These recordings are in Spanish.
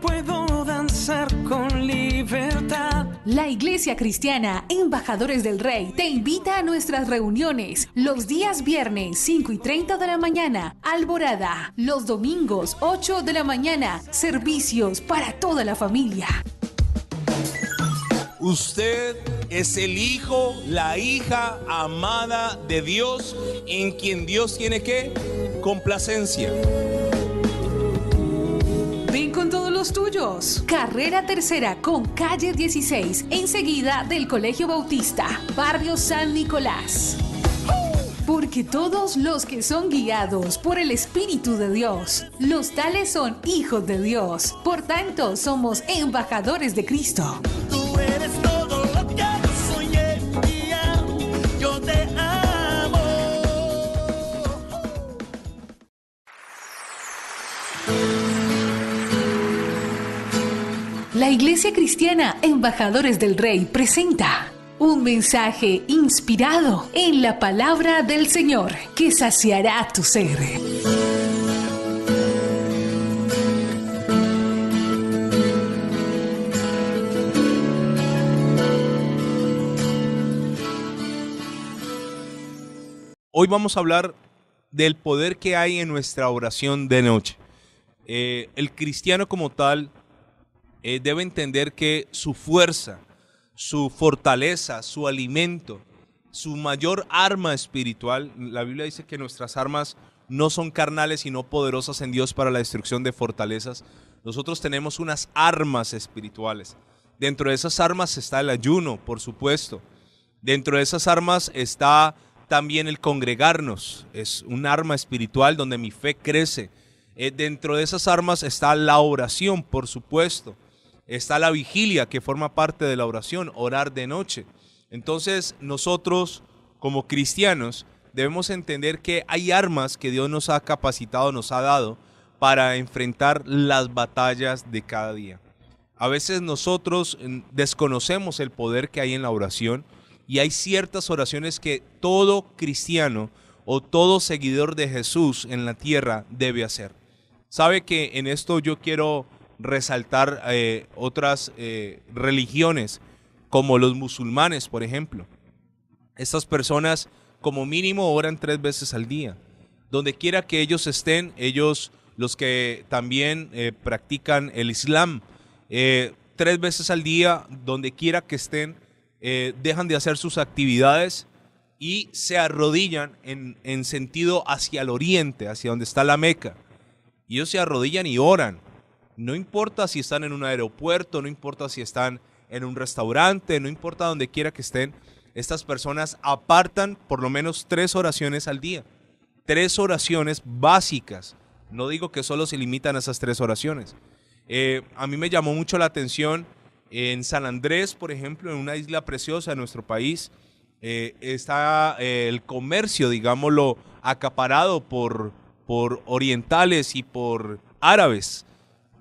puedo danzar con libertad. La Iglesia Cristiana Embajadores del Rey te invita a nuestras reuniones los días viernes 5:30 de la mañana, Alborada, los domingos 8 de la mañana, servicios para toda la familia. Usted es el hijo, la hija amada de Dios, en quien Dios tiene ¿qué? Complacencia. Ven con todos los tuyos. Carrera Tercera con calle 16, enseguida del Colegio Bautista, barrio San Nicolás. Porque todos los que son guiados por el Espíritu de Dios, los tales son hijos de Dios. Por tanto, somos embajadores de Cristo. Tú eres todo lo que yo soñé y yo te amo. La Iglesia Cristiana Embajadores del Rey presenta un mensaje inspirado en la palabra del Señor que saciará tu ser. Hoy vamos a hablar del poder que hay en nuestra oración de noche. El cristiano como tal debe entender que su fuerza, su fortaleza, su alimento, su mayor arma espiritual, la Biblia dice que nuestras armas no son carnales sino poderosas en Dios para la destrucción de fortalezas. Nosotros tenemos unas armas espirituales. Dentro de esas armas está el ayuno, por supuesto. Dentro de esas armas está también el congregarnos, es un arma espiritual donde mi fe crece. Dentro de esas armas está la oración, por supuesto. Está la vigilia, que forma parte de la oración, orar de noche. Entonces nosotros como cristianos debemos entender que hay armas que Dios nos ha capacitado, nos ha dado para enfrentar las batallas de cada día. A veces nosotros desconocemos el poder que hay en la oración y hay ciertas oraciones que todo cristiano o todo seguidor de Jesús en la tierra debe hacer. Sabe que en esto yo quiero resaltar otras religiones como los musulmanes, por ejemplo. Estas personas como mínimo oran 3 veces al día. Donde quiera que ellos estén, ellos, los que también practican el Islam, 3 veces al día, donde quiera que estén, dejan de hacer sus actividades y se arrodillan en sentido hacia el oriente, hacia donde está la Meca. Y ellos se arrodillan y oran. No importa si están en un aeropuerto, no importa si están en un restaurante, no importa donde quiera que estén, estas personas apartan por lo menos 3 oraciones al día. 3 oraciones básicas. No digo que solo se limitan a esas 3 oraciones. A mí me llamó mucho la atención en San Andrés, por ejemplo, en una isla preciosa de nuestro país, está el comercio, digámoslo, acaparado por orientales y por árabes.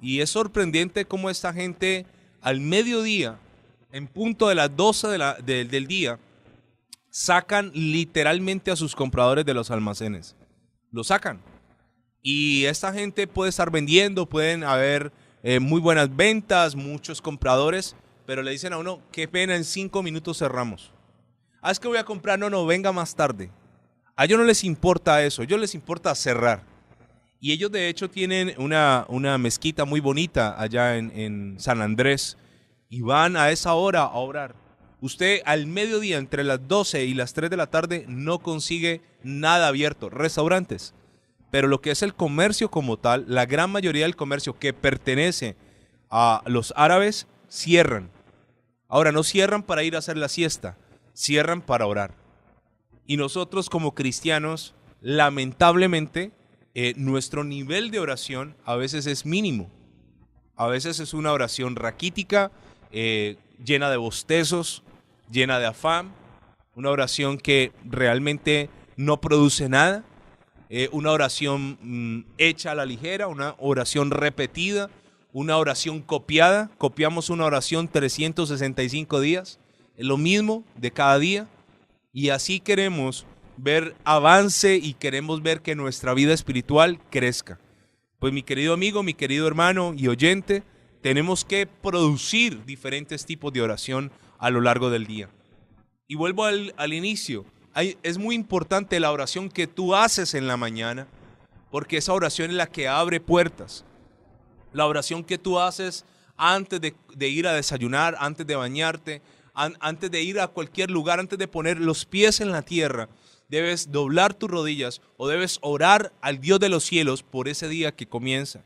Y es sorprendente cómo esta gente al mediodía, en punto de las 12 del día, sacan literalmente a sus compradores de los almacenes. Lo sacan. Y esta gente puede estar vendiendo, pueden haber muy buenas ventas, muchos compradores, pero le dicen a uno, qué pena, en 5 minutos cerramos. Es que voy a comprar, no, venga más tarde. A ellos no les importa eso, a ellos les importa cerrar. Y ellos de hecho tienen una mezquita muy bonita allá en San Andrés y van a esa hora a orar. Usted al mediodía, entre las 12 y las 3 de la tarde, no consigue nada abierto, restaurantes. Pero lo que es el comercio como tal, la gran mayoría del comercio que pertenece a los árabes, cierran. Ahora, no cierran para ir a hacer la siesta, cierran para orar. Y nosotros como cristianos, lamentablemente, nuestro nivel de oración a veces es mínimo. A veces es una oración raquítica, llena de bostezos, llena de afán, una oración que realmente no produce nada, una oración hecha a la ligera, una oración repetida, una oración copiada. Copiamos una oración 365 días, es lo mismo de cada día, y así queremos ver avance y queremos ver que nuestra vida espiritual crezca. Pues mi querido amigo, mi querido hermano y oyente, tenemos que producir diferentes tipos de oración a lo largo del día. Y vuelvo al inicio. Es muy importante la oración que tú haces en la mañana, porque esa oración es la que abre puertas. La oración que tú haces antes de ir a desayunar, antes de bañarte, antes de ir a cualquier lugar, antes de poner los pies en la tierra, debes doblar tus rodillas o debes orar al Dios de los cielos por ese día que comienza.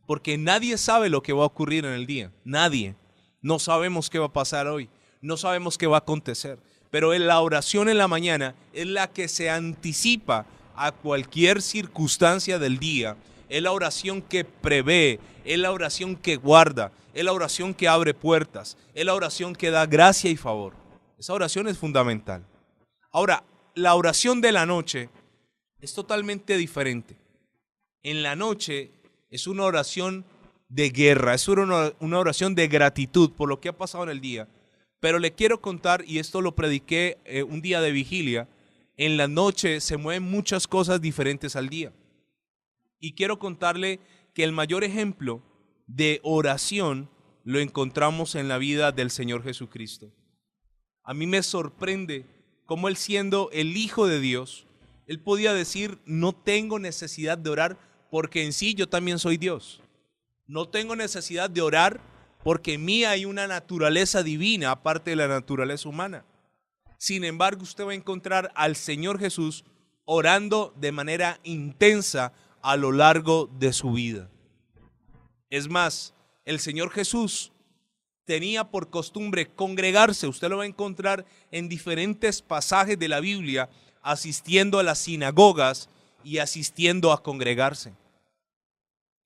Porque nadie sabe lo que va a ocurrir en el día. Nadie. No sabemos qué va a pasar hoy. No sabemos qué va a acontecer. Pero la oración en la mañana es la que se anticipa a cualquier circunstancia del día. Es la oración que prevé, es la oración que guarda, es la oración que abre puertas, es la oración que da gracia y favor. Esa oración es fundamental. Ahora, la oración de la noche es totalmente diferente. En la noche es una oración de guerra, es una oración de gratitud por lo que ha pasado en el día. Pero le quiero contar, y esto lo prediqué un día de vigilia, en la noche se mueven muchas cosas diferentes al día. Y quiero contarle que el mayor ejemplo de oración lo encontramos en la vida del Señor Jesucristo. A mí me sorprende cómo Él, siendo el Hijo de Dios, Él podía decir: no tengo necesidad de orar porque en sí yo también soy Dios. No tengo necesidad de orar porque en mí hay una naturaleza divina aparte de la naturaleza humana. Sin embargo, usted va a encontrar al Señor Jesús orando de manera intensa a lo largo de su vida. Es más, el Señor Jesús tenía por costumbre congregarse. Usted lo va a encontrar en diferentes pasajes de la Biblia, asistiendo a las sinagogas y asistiendo a congregarse.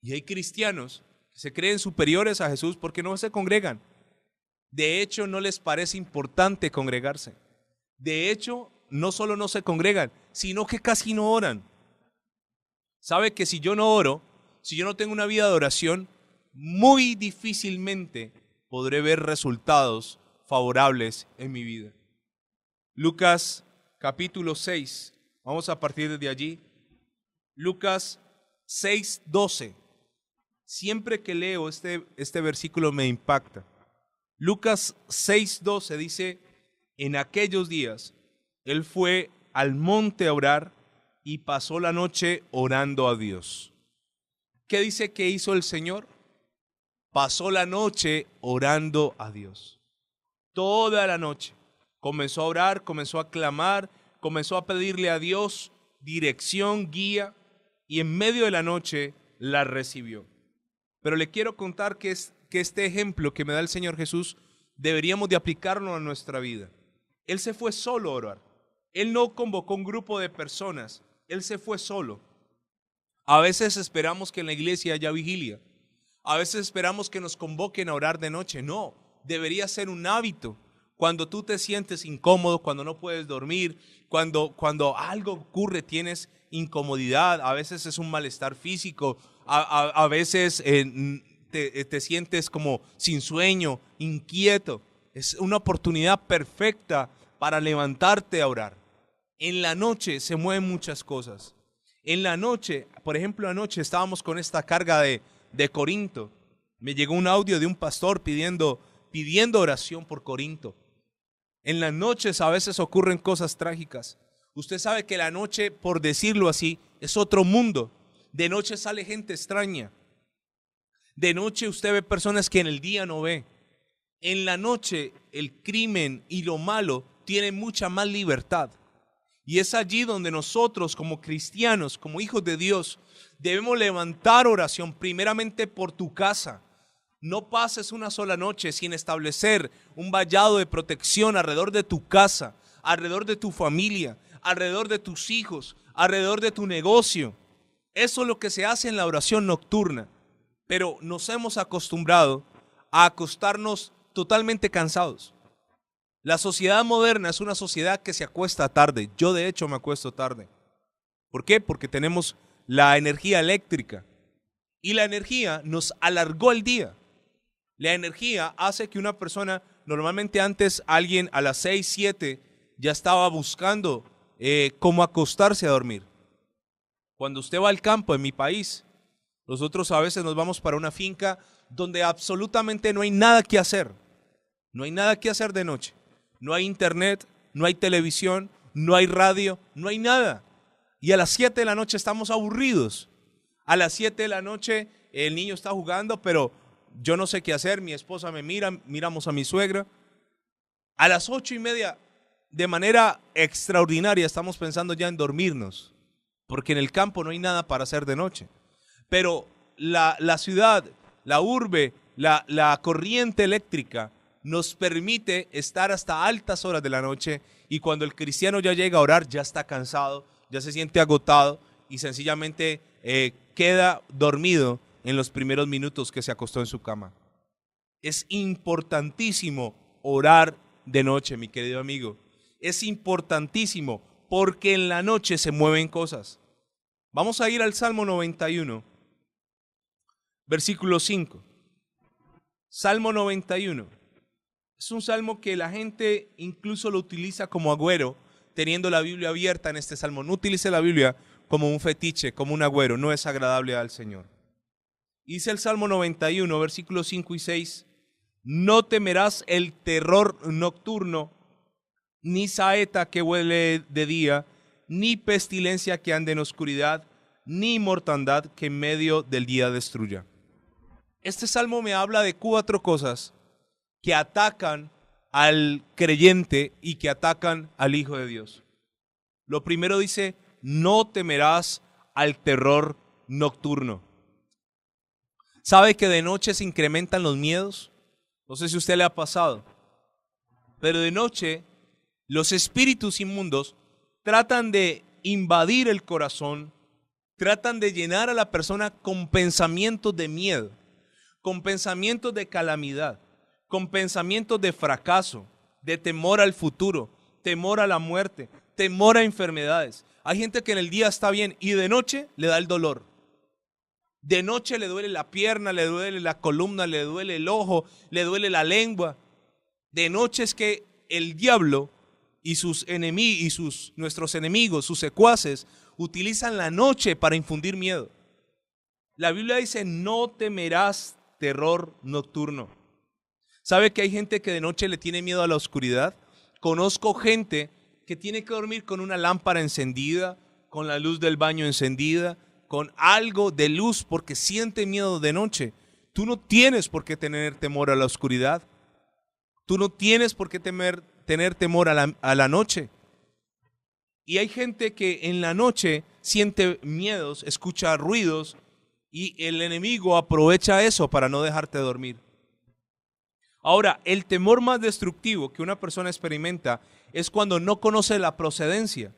Y hay cristianos que se creen superiores a Jesús porque no se congregan. De hecho, no les parece importante congregarse. De hecho, no solo no se congregan, sino que casi no oran. Sabe que si yo no oro, si yo no tengo una vida de oración, muy difícilmente podré ver resultados favorables en mi vida. Lucas capítulo 6, vamos a partir desde allí. Lucas 6:12. Siempre que leo este versículo me impacta. Lucas 6:12 dice: en aquellos días él fue al monte a orar y pasó la noche orando a Dios. ¿Qué dice que hizo el Señor? Pasó la noche orando a Dios. Toda la noche. Comenzó a orar, comenzó a clamar, comenzó a pedirle a Dios dirección, guía, y en medio de la noche la recibió. Pero le quiero contar que este ejemplo que me da el Señor Jesús deberíamos de aplicarlo a nuestra vida. Él se fue solo a orar. Él no convocó un grupo de personas. Él se fue solo. A veces esperamos que en la iglesia haya vigilia. A veces esperamos que nos convoquen a orar de noche. No, debería ser un hábito. Cuando tú te sientes incómodo, cuando no puedes dormir, cuando algo ocurre, tienes incomodidad, a veces es un malestar físico, a veces te sientes como sin sueño, inquieto. Es una oportunidad perfecta para levantarte a orar. En la noche se mueven muchas cosas. En la noche, por ejemplo, anoche estábamos con esta carga de Corinto. Me llegó un audio de un pastor pidiendo oración por Corinto. En las noches a veces ocurren cosas trágicas. Usted sabe que la noche, por decirlo así, es otro mundo. De noche sale gente extraña. De noche usted ve personas que en el día no ve. En la noche el crimen y lo malo tienen mucha más libertad. Y es allí donde nosotros como cristianos, como hijos de Dios, debemos levantar oración primeramente por tu casa. No pases una sola noche sin establecer un vallado de protección alrededor de tu casa, alrededor de tu familia, alrededor de tus hijos, alrededor de tu negocio. Eso es lo que se hace en la oración nocturna. Pero nos hemos acostumbrado a acostarnos totalmente cansados. La sociedad moderna es una sociedad que se acuesta tarde. Yo de hecho me acuesto tarde. ¿Por qué? Porque tenemos la energía eléctrica. Y la energía nos alargó el día. La energía hace que una persona, normalmente antes alguien a las 6, 7 ya estaba buscando cómo acostarse a dormir. Cuando usted va al campo en mi país, nosotros a veces nos vamos para una finca donde absolutamente no hay nada que hacer. No hay nada que hacer de noche. No hay internet, no hay televisión, no hay radio, no hay nada. Y a las 7 de la noche estamos aburridos. A las 7 de la noche el niño está jugando, pero yo no sé qué hacer. Mi esposa me mira, miramos a mi suegra. A las 8:30, de manera extraordinaria, estamos pensando ya en dormirnos, porque en el campo no hay nada para hacer de noche. Pero la ciudad, la urbe, la corriente eléctrica nos permite estar hasta altas horas de la noche, y cuando el cristiano ya llega a orar, ya está cansado, ya se siente agotado y sencillamente queda dormido en los primeros minutos que se acostó en su cama. Es importantísimo orar de noche, mi querido amigo. Es importantísimo porque en la noche se mueven cosas. Vamos a ir al Salmo 91, versículo 5. Salmo 91. Es un salmo que la gente incluso lo utiliza como agüero, teniendo la Biblia abierta en este salmo. No utilice la Biblia como un fetiche, como un agüero. No es agradable al Señor. Dice el Salmo 91, versículos 5 y 6. No temerás el terror nocturno, ni saeta que huele de día, ni pestilencia que ande en oscuridad, ni mortandad que en medio del día destruya. Este salmo me habla de 4 cosas que atacan al creyente y que atacan al Hijo de Dios. Lo primero dice, no temerás al terror nocturno. ¿Sabe que de noche se incrementan los miedos? No sé si a usted le ha pasado, pero de noche los espíritus inmundos tratan de invadir el corazón, tratan de llenar a la persona con pensamientos de miedo, con pensamientos de calamidad, con pensamientos de fracaso, de temor al futuro, temor a la muerte, temor a enfermedades. Hay gente que en el día está bien y de noche le da el dolor. De noche le duele la pierna, le duele la columna, le duele el ojo, le duele la lengua. De noche es que el diablo y sus enemigos, nuestros enemigos, sus secuaces, utilizan la noche para infundir miedo. La Biblia dice, no temerás terror nocturno. ¿Sabe que hay gente que de noche le tiene miedo a la oscuridad? Conozco gente que tiene que dormir con una lámpara encendida, con la luz del baño encendida, con algo de luz porque siente miedo de noche. Tú no tienes por qué tener temor a la oscuridad. Tú no tienes por qué tener temor a la noche. Y hay gente que en la noche siente miedos, escucha ruidos y el enemigo aprovecha eso para no dejarte dormir. Ahora, el temor más destructivo que una persona experimenta es cuando no conoce la procedencia.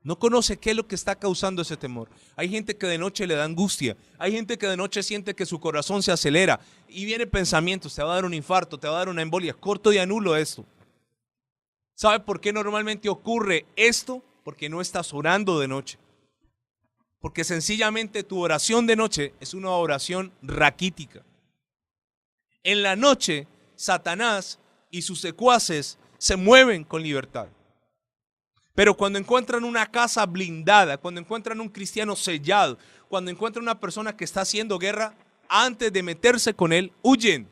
No conoce qué es lo que está causando ese temor. Hay gente que de noche le da angustia. Hay gente que de noche siente que su corazón se acelera y viene pensamientos, te va a dar un infarto, te va a dar una embolia. Corto y anulo esto. ¿Sabe por qué normalmente ocurre esto? Porque no estás orando de noche. Porque sencillamente tu oración de noche es una oración raquítica. En la noche, Satanás y sus secuaces se mueven con libertad. Pero cuando encuentran una casa blindada, cuando encuentran un cristiano sellado, cuando encuentran una persona que está haciendo guerra, antes de meterse con él, huyen.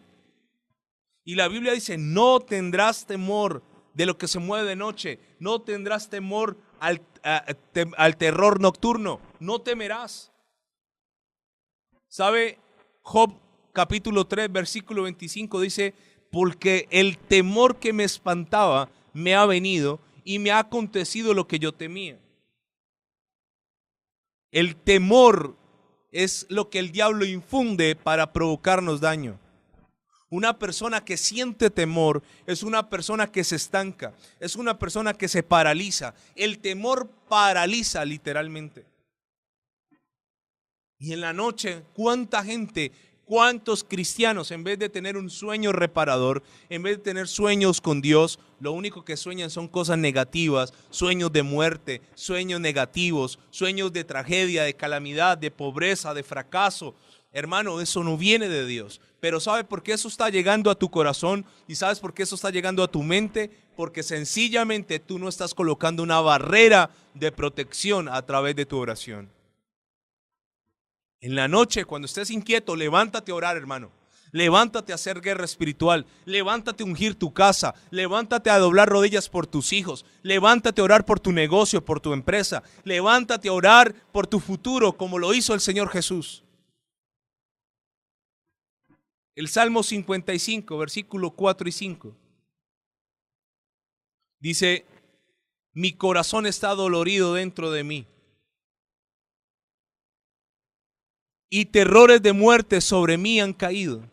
Y la Biblia dice, no tendrás temor de lo que se mueve de noche, no tendrás temor al terror nocturno, no temerás. ¿Sabe? Job capítulo 3, versículo 25 dice, porque el temor que me espantaba me ha venido y me ha acontecido lo que yo temía. El temor es lo que el diablo infunde para provocarnos daño. Una persona que siente temor es una persona que se estanca, es una persona que se paraliza. El temor paraliza literalmente. Y en la noche, ¿cuánta gente, cuántos cristianos, en vez de tener un sueño reparador, en vez de tener sueños con Dios, lo único que sueñan son cosas negativas, sueños de muerte, sueños negativos, sueños de tragedia, de calamidad, de pobreza, de fracaso? Hermano, eso no viene de Dios. Pero ¿sabe por qué eso está llegando a tu corazón? ¿Y sabes por qué eso está llegando a tu mente? Porque sencillamente tú no estás colocando una barrera de protección a través de tu oración. En la noche, cuando estés inquieto, levántate a orar, hermano. Levántate a hacer guerra espiritual. Levántate a ungir tu casa. Levántate a doblar rodillas por tus hijos. Levántate a orar por tu negocio, por tu empresa. Levántate a orar por tu futuro, como lo hizo el Señor Jesús. El Salmo 55, versículos 4 y 5. Dice: mi corazón está dolorido dentro de mí, y terrores de muerte sobre mí han caído.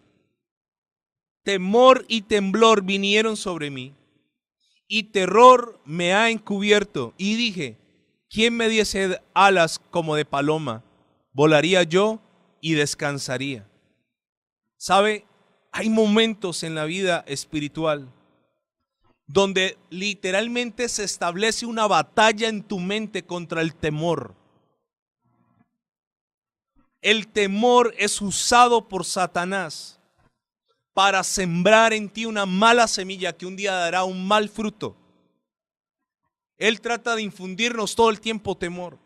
Temor y temblor vinieron sobre mí, y terror me ha encubierto. Y dije: ¿quién me diese alas como de paloma? Volaría yo y descansaría. ¿Sabe? Hay momentos en la vida espiritual donde literalmente se establece una batalla en tu mente contra el temor. El temor es usado por Satanás para sembrar en ti una mala semilla que un día dará un mal fruto. Él trata de infundirnos todo el tiempo temor.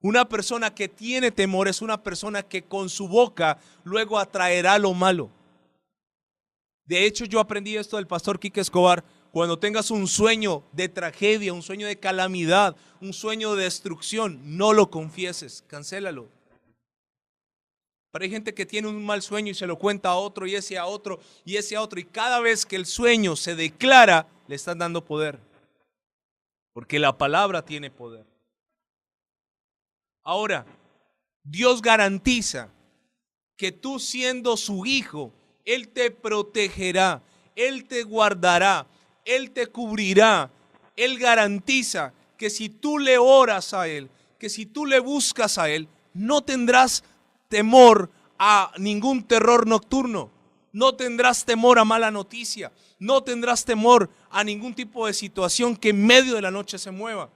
Una persona que tiene temor es una persona que con su boca luego atraerá lo malo. De hecho, yo aprendí esto del pastor Quique Escobar. Cuando tengas un sueño de tragedia, un sueño de calamidad, un sueño de destrucción, no lo confieses, cancélalo. Pero hay gente que tiene un mal sueño y se lo cuenta a otro y ese a otro y ese a otro. Y cada vez que el sueño se declara, le están dando poder. Porque la palabra tiene poder. Ahora, Dios garantiza que tú, siendo su hijo, Él te protegerá, Él te guardará, Él te cubrirá. Él garantiza que si tú le oras a Él, que si tú le buscas a Él, no tendrás temor a ningún terror nocturno, no tendrás temor a mala noticia, no tendrás temor a ningún tipo de situación que en medio de la noche se mueva.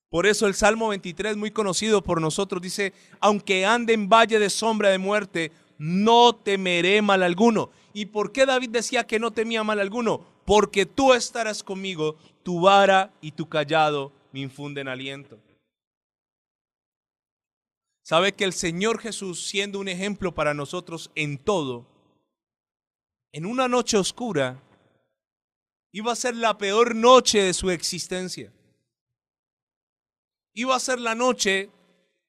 Por eso el Salmo 23, muy conocido por nosotros, dice: aunque ande en valle de sombra de muerte, no temeré mal alguno. ¿Y por qué David decía que no temía mal alguno? Porque tú estarás conmigo, tu vara y tu cayado me infunden aliento. ¿Sabe que el Señor Jesús, siendo un ejemplo para nosotros en todo, en una noche oscura, iba a ser la peor noche de su existencia? Iba a ser la noche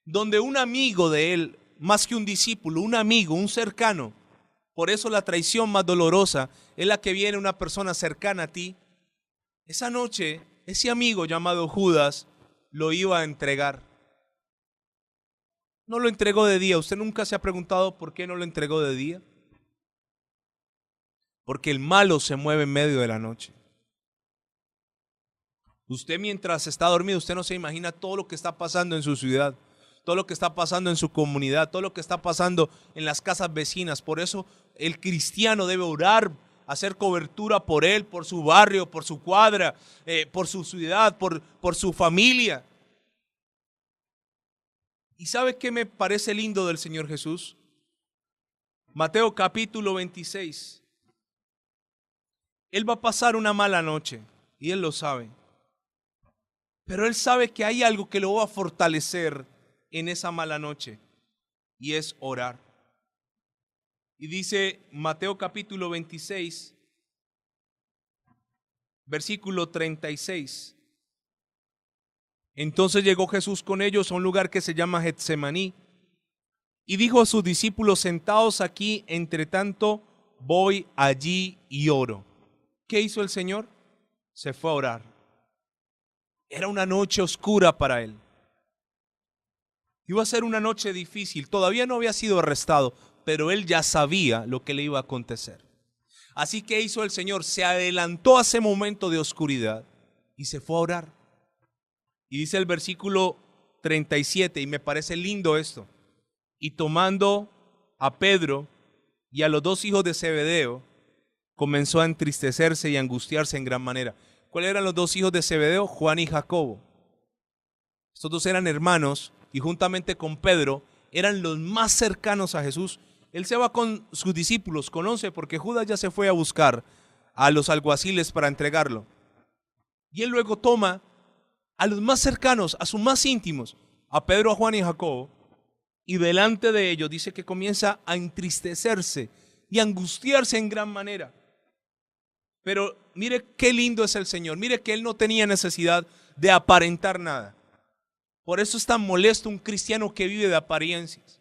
donde un amigo de él, más que un discípulo, un amigo, un cercano, por eso la traición más dolorosa es la que viene una persona cercana a ti. Esa noche, ese amigo llamado Judas lo iba a entregar. No lo entregó de día. ¿Usted nunca se ha preguntado por qué no lo entregó de día? Porque el malo se mueve en medio de la noche. Usted, mientras está dormido, usted no se imagina todo lo que está pasando en su ciudad, todo lo que está pasando en su comunidad, todo lo que está pasando en las casas vecinas. Por eso el cristiano debe orar, hacer cobertura por él, por su barrio, por su cuadra, por su ciudad, por su familia. ¿Y sabe qué me parece lindo del Señor Jesús? Mateo capítulo 26. Él va a pasar una mala noche y Él lo sabe. Pero Él sabe que hay algo que lo va a fortalecer en esa mala noche, y es orar. Y dice Mateo capítulo 26, versículo 36. Entonces llegó Jesús con ellos a un lugar que se llama Getsemaní, y dijo a sus discípulos: sentaos aquí, entre tanto voy allí y oro. ¿Qué hizo el Señor? Se fue a orar. Era una noche oscura para él. Iba a ser una noche difícil. Todavía no había sido arrestado, pero él ya sabía lo que le iba a acontecer. Así que hizo el Señor, se adelantó a ese momento de oscuridad y se fue a orar. Y dice el versículo 37, y me parece lindo esto: y tomando a Pedro y a los dos hijos de Zebedeo, comenzó a entristecerse y a angustiarse en gran manera. ¿Cuáles eran los dos hijos de Zebedeo? Juan y Jacobo. Estos dos eran hermanos y juntamente con Pedro eran los más cercanos a Jesús. Él se va con sus discípulos, con 11, porque Judas ya se fue a buscar a los alguaciles para entregarlo. Y él luego toma a los más cercanos, a sus más íntimos, a Pedro, a Juan y a Jacobo, Y delante de ellos dice que comienza a entristecerse y angustiarse en gran manera. Pero mire qué lindo es el Señor. Mire que Él no tenía necesidad de aparentar nada. Por eso es tan molesto un cristiano que vive de apariencias.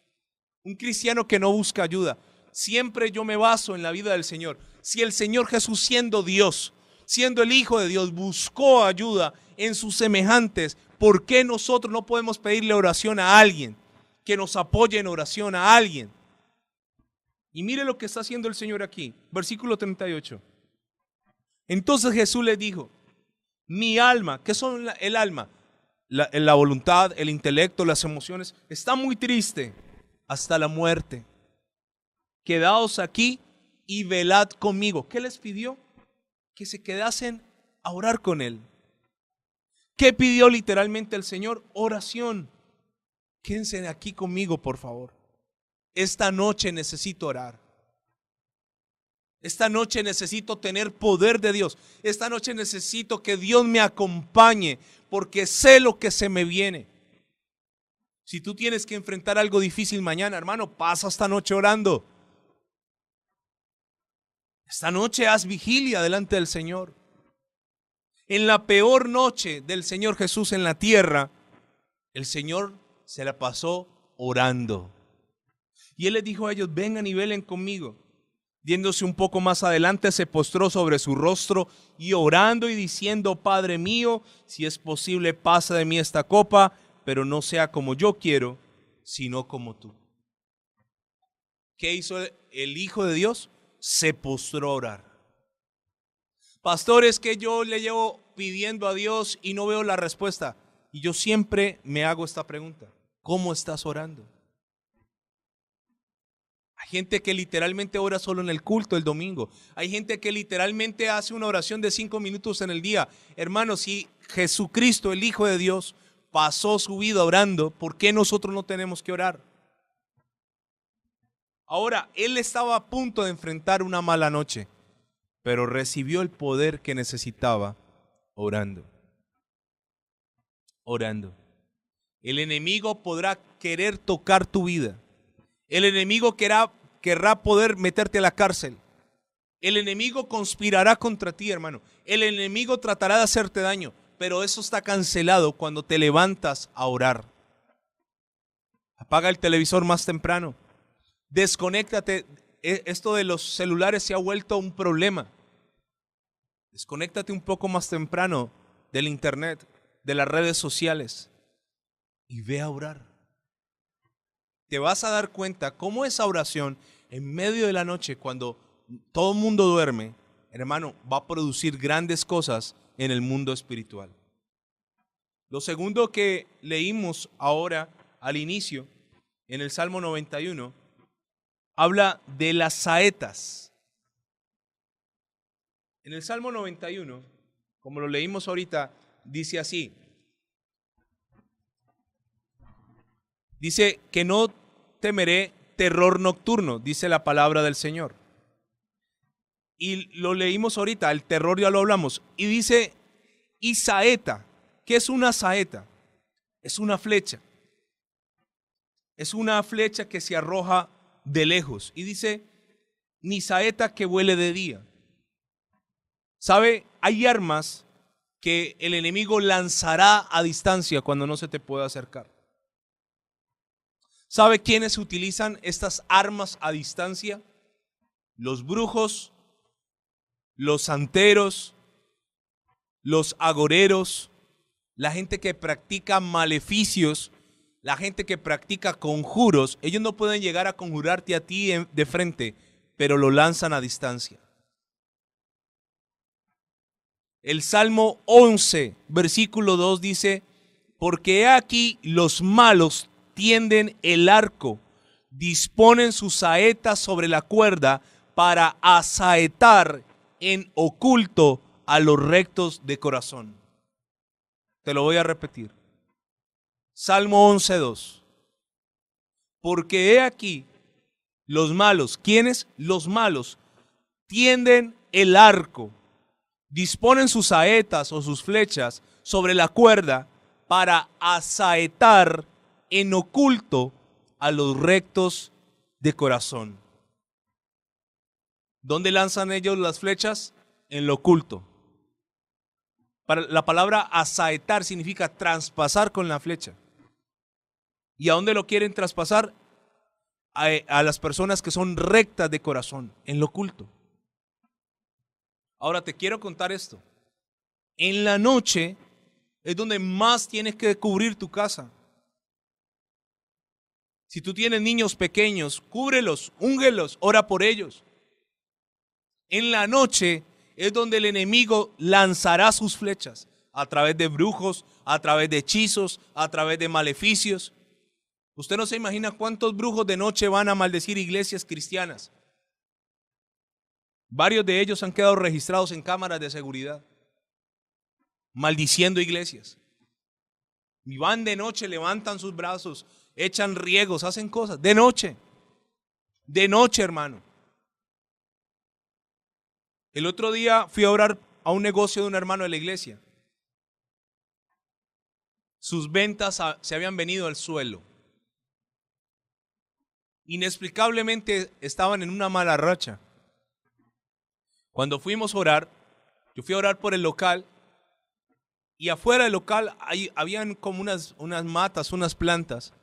Un cristiano que no busca ayuda. Siempre yo me baso en la vida del Señor. Si el Señor Jesús, siendo Dios, siendo el Hijo de Dios, buscó ayuda en sus semejantes, ¿por qué nosotros no podemos pedirle oración a alguien? Que nos apoye en oración a alguien. Y mire lo que está haciendo el Señor aquí. Versículo 38. Entonces Jesús les dijo, mi alma, ¿qué son el alma? La voluntad, el intelecto, las emociones, está muy triste hasta la muerte. Quedaos aquí y velad conmigo. ¿Qué les pidió? Que se quedasen a orar con Él. ¿Qué pidió literalmente el Señor? Oración. Quédense aquí conmigo, por favor. Esta noche necesito orar. Esta noche necesito tener poder de Dios. Esta noche necesito que Dios me acompañe porque sé lo que se me viene. Si tú tienes que enfrentar algo difícil mañana, hermano, pasa esta noche orando. Esta noche haz vigilia delante del Señor. En la peor noche del Señor Jesús en la tierra, el Señor se la pasó orando. Y Él les dijo a ellos, vengan y velen conmigo. Yéndose un poco más adelante, se postró sobre su rostro y orando y diciendo, Padre mío, si es posible, pasa de mí esta copa, pero no sea como yo quiero, sino como tú. ¿Qué hizo el Hijo de Dios? Se postró a orar. Pastor, es que yo le llevo pidiendo a Dios y no veo la respuesta. Y yo siempre me hago esta pregunta, ¿cómo estás orando? Hay gente que literalmente ora solo en el culto el domingo. Hay gente que literalmente hace una oración de 5 minutos en el día. Hermanos, si Jesucristo, el Hijo de Dios, pasó su vida orando, ¿por qué nosotros no tenemos que orar? Ahora, Él estaba a punto de enfrentar una mala noche, pero recibió el poder que necesitaba orando. Orando. El enemigo podrá querer tocar tu vida. El enemigo querrá poder meterte a la cárcel. El enemigo conspirará contra ti, hermano. El enemigo tratará de hacerte daño, pero eso está cancelado cuando te levantas a orar. Apaga el televisor más temprano. Desconéctate. Esto de los celulares se ha vuelto un problema. Desconéctate un poco más temprano del internet, de las redes sociales y ve a orar. Te vas a dar cuenta cómo esa oración en medio de la noche, cuando todo el mundo duerme, hermano, va a producir grandes cosas en el mundo espiritual. Lo segundo que leímos ahora al inicio, en el Salmo 91, habla de las saetas. En el Salmo 91, como lo leímos ahorita, dice así. Dice que no temeré terror nocturno, dice la palabra del Señor. Y lo leímos ahorita, el terror ya lo hablamos. Y dice, y saeta. ¿Qué es una saeta? Es una flecha. Es una flecha que se arroja de lejos. Y dice, ni saeta que vuele de día. ¿Sabe? Hay armas que el enemigo lanzará a distancia cuando no se te puede acercar. ¿Sabe quiénes utilizan estas armas a distancia? Los brujos, los santeros, los agoreros, la gente que practica maleficios, la gente que practica conjuros. Ellos no pueden llegar a conjurarte a ti de frente, pero lo lanzan a distancia. El Salmo 11, versículo 2 dice, porque he aquí los malos tienden el arco, disponen sus saetas sobre la cuerda para asaetar en oculto a los rectos de corazón. Te lo voy a repetir. Salmo 11, 2. Porque he aquí los malos, ¿quiénes? Los malos tienden el arco, disponen sus saetas o sus flechas sobre la cuerda para asaetar en oculto a los rectos de corazón. ¿Dónde lanzan ellos las flechas? En lo oculto. La palabra asaetar significa traspasar con la flecha. ¿Y a dónde lo quieren traspasar? A las personas que son rectas de corazón, en lo oculto. Ahora te quiero contar esto. En la noche es donde más tienes que cubrir tu casa. Si tú tienes niños pequeños, cúbrelos, úngelos, ora por ellos. En la noche es donde el enemigo lanzará sus flechas a través de brujos, a través de hechizos, a través de maleficios. Usted no se imagina cuántos brujos de noche van a maldecir iglesias cristianas. Varios de ellos han quedado registrados en cámaras de seguridad, maldiciendo iglesias. Y van de noche, levantan sus brazos, echan riegos, hacen cosas. De noche, hermano. El otro día fui a orar a un negocio de un hermano de la iglesia. Sus ventas se habían venido al suelo. Inexplicablemente estaban en una mala racha. Cuando fuimos a orar, yo fui a orar por el local y afuera del local habían como unas matas, unas plantas,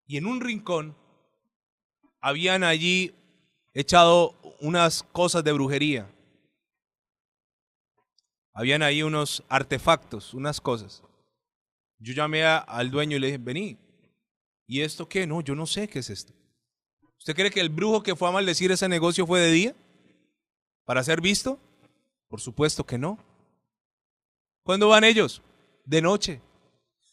y en un rincón habían allí echado unas cosas de brujería. Habían ahí unos artefactos, unas cosas. Yo llamé al dueño y le dije, vení, ¿y esto qué? No, yo no sé qué es esto. ¿Usted cree que el brujo que fue a maldecir ese negocio fue de día? ¿Para ser visto? Por supuesto que no. ¿Cuándo van ellos? De noche.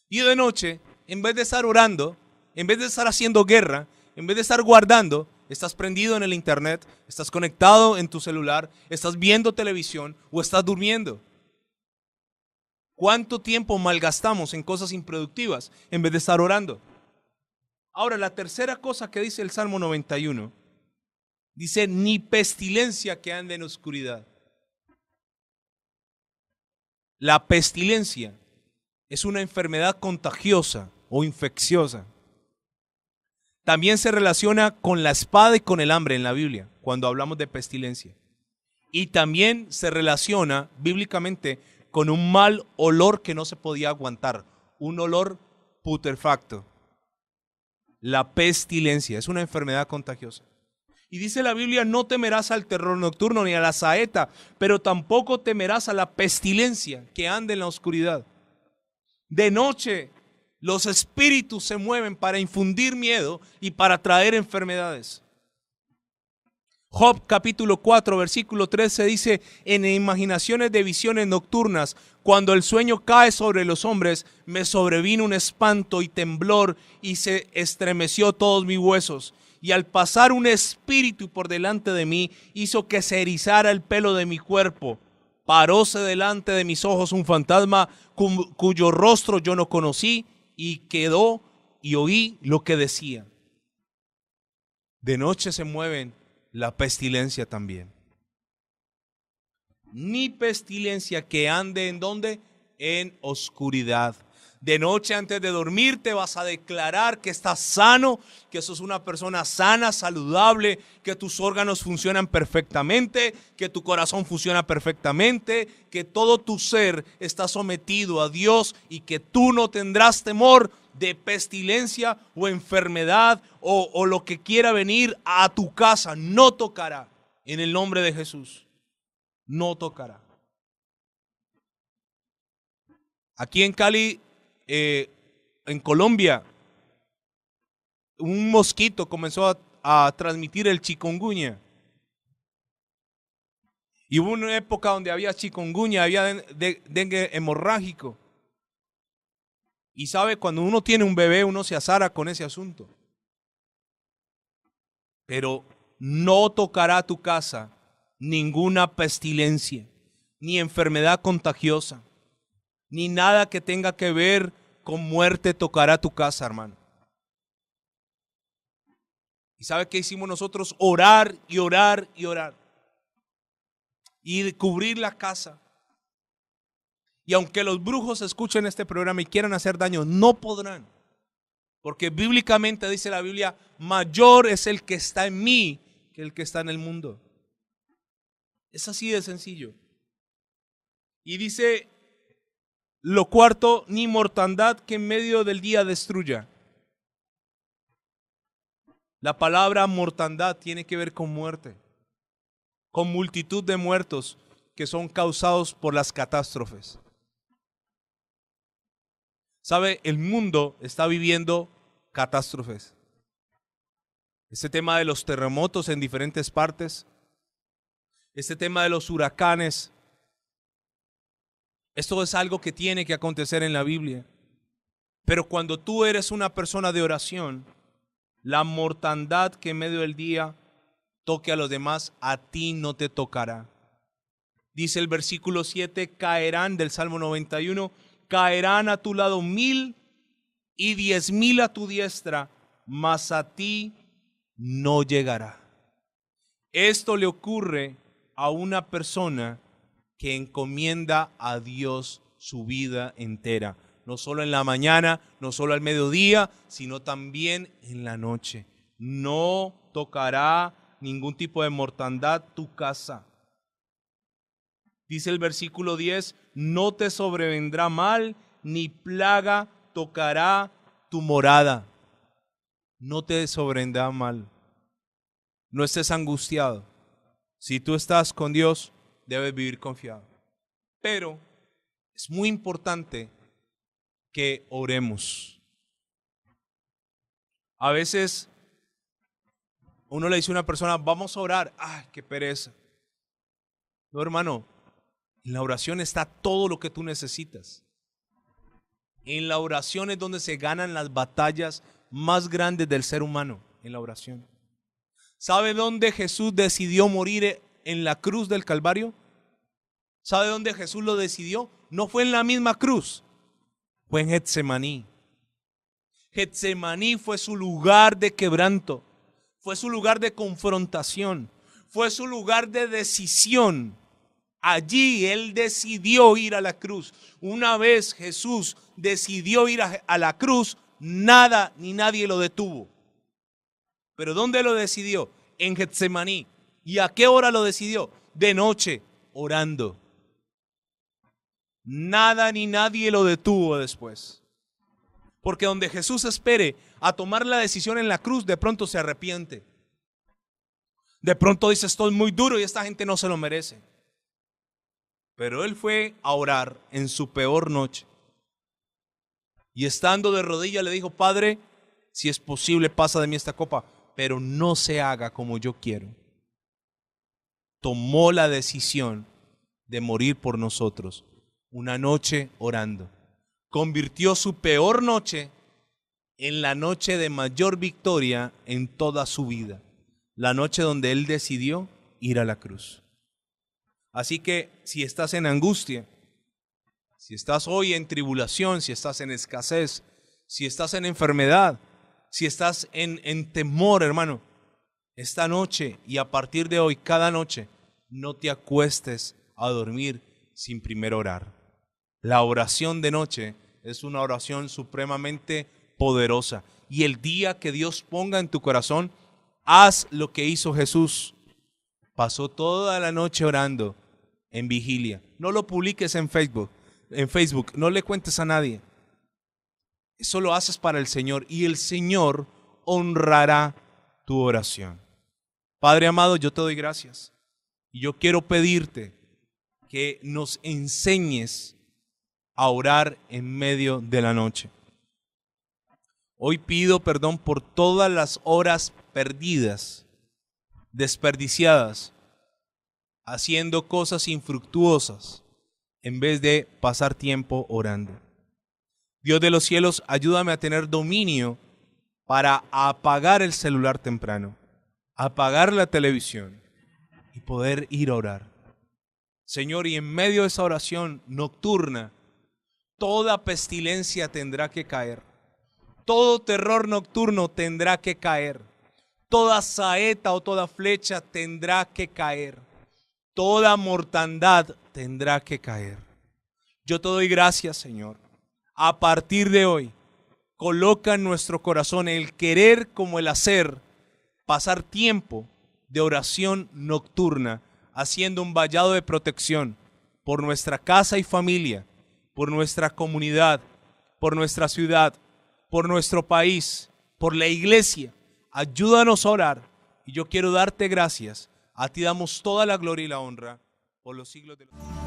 Y de noche, en vez de estar orando, en vez de estar haciendo guerra, en vez de estar guardando, estás prendido en el internet, estás conectado en tu celular, estás viendo televisión o estás durmiendo. ¿Cuánto tiempo malgastamos en cosas improductivas en vez de estar orando? Ahora, la tercera cosa que dice el Salmo 91, dice, ni pestilencia que ande en oscuridad. La pestilencia es una enfermedad contagiosa o infecciosa. También se relaciona con la espada y con el hambre en la Biblia, cuando hablamos de pestilencia. Y también se relaciona bíblicamente con un mal olor que no se podía aguantar, un olor putrefacto. La pestilencia es una enfermedad contagiosa. Y dice la Biblia, no temerás al terror nocturno ni a la saeta, pero tampoco temerás a la pestilencia que anda en la oscuridad. De noche los espíritus se mueven para infundir miedo y para traer enfermedades. Job capítulo 4 versículo 13 dice, en imaginaciones de visiones nocturnas, cuando el sueño cae sobre los hombres, me sobrevino un espanto y temblor y se estremeció todos mis huesos. Y al pasar un espíritu por delante de mí, hizo que se erizara el pelo de mi cuerpo. Paróse delante de mis ojos un fantasma cuyo rostro yo no conocí, y quedó y oí lo que decía. De noche se mueven la pestilencia también. Ni pestilencia que ande en ¿dónde? En oscuridad. De noche antes de dormir te vas a declarar que estás sano, que sos una persona sana, saludable, que tus órganos funcionan perfectamente, que tu corazón funciona perfectamente, que todo tu ser está sometido a Dios y que tú no tendrás temor de pestilencia o enfermedad o lo que quiera venir a tu casa. No tocará en el nombre de Jesús. No tocará. Aquí en Cali, en Colombia, un mosquito comenzó a transmitir el chikungunya. Y hubo una época donde había chikungunya, había dengue hemorrágico. Y sabe, cuando uno tiene un bebé, uno se azara con ese asunto. Pero no tocará tu casa ninguna pestilencia, ni enfermedad contagiosa, ni nada que tenga que ver con muerte tocará tu casa, hermano. ¿Y sabe qué hicimos nosotros? Orar y orar y orar. Y cubrir la casa. Y aunque los brujos escuchen este programa y quieran hacer daño, no podrán. Porque bíblicamente dice la Biblia, mayor es el que está en mí que el que está en el mundo. Es así de sencillo. Y dice, lo cuarto, ni mortandad que en medio del día destruya. La palabra mortandad tiene que ver con muerte, con multitud de muertos que son causados por las catástrofes. ¿Sabe? El mundo está viviendo catástrofes. Este tema de los terremotos en diferentes partes, este tema de los huracanes, esto es algo que tiene que acontecer en la Biblia. Pero cuando tú eres una persona de oración, la mortandad que en medio del día toque a los demás, a ti no te tocará. Dice el versículo 7, caerán del Salmo 91, caerán a tu lado 1000 y 10,000 a tu diestra, mas a ti no llegará. Esto le ocurre a una persona que encomienda a Dios su vida entera. No solo en la mañana, no solo al mediodía, sino también en la noche. No tocará ningún tipo de mortandad tu casa. Dice el versículo 10, no te sobrevendrá mal, ni plaga tocará tu morada. No te sobrevendrá mal. No estés angustiado. Si tú estás con Dios, debes vivir confiado. Pero es muy importante que oremos. A veces uno le dice a una persona, vamos a orar. ¡Ay, qué pereza! No, hermano, en la oración está todo lo que tú necesitas. En la oración es donde se ganan las batallas más grandes del ser humano, en la oración. ¿Sabe dónde Jesús decidió morir en la cruz del Calvario? ¿Sabe dónde Jesús lo decidió? No fue en la misma cruz, fue en Getsemaní. Getsemaní fue su lugar de quebranto, fue su lugar de confrontación, fue su lugar de decisión. Allí Él decidió ir a la cruz. Una vez Jesús decidió ir a la cruz, nada ni nadie lo detuvo. ¿Pero dónde lo decidió? En Getsemaní. ¿Y a qué hora lo decidió? De noche, orando. Nada ni nadie lo detuvo después. Porque donde Jesús espere a tomar la decisión en la cruz, de pronto se arrepiente. De pronto dice, esto es muy duro y esta gente no se lo merece. Pero Él fue a orar en su peor noche. Y estando de rodillas le dijo, Padre, si es posible, pasa de mí esta copa, pero no se haga como yo quiero. Tomó la decisión de morir por nosotros. Una noche orando. Convirtió su peor noche en la noche de mayor victoria en toda su vida. La noche donde Él decidió ir a la cruz. Así que si estás en angustia, si estás hoy en tribulación, si estás en escasez, si estás en enfermedad, si estás en temor, hermano, esta noche y a partir de hoy, cada noche, no te acuestes a dormir sin primero orar. La oración de noche es una oración supremamente poderosa. Y el día que Dios ponga en tu corazón, haz lo que hizo Jesús. Pasó toda la noche orando en vigilia. No lo publiques en Facebook, no le cuentes a nadie. Eso lo haces para el Señor y el Señor honrará tu oración. Padre amado, yo te doy gracias y yo quiero pedirte que nos enseñes a orar en medio de la noche. Hoy pido perdón por todas las horas perdidas, desperdiciadas, haciendo cosas infructuosas en vez de pasar tiempo orando. Dios de los cielos, ayúdame a tener dominio para apagar el celular temprano, apagar la televisión y poder ir a orar. Señor, y en medio de esa oración nocturna, toda pestilencia tendrá que caer, todo terror nocturno tendrá que caer, toda saeta o toda flecha tendrá que caer, toda mortandad tendrá que caer. Yo te doy gracias, Señor. A partir de hoy, coloca en nuestro corazón el querer como el hacer, pasar tiempo de oración nocturna, haciendo un vallado de protección por nuestra casa y familia, por nuestra comunidad, por nuestra ciudad, por nuestro país, por la iglesia. Ayúdanos a orar y yo quiero darte gracias. A ti damos toda la gloria y la honra por los siglos de los siglos.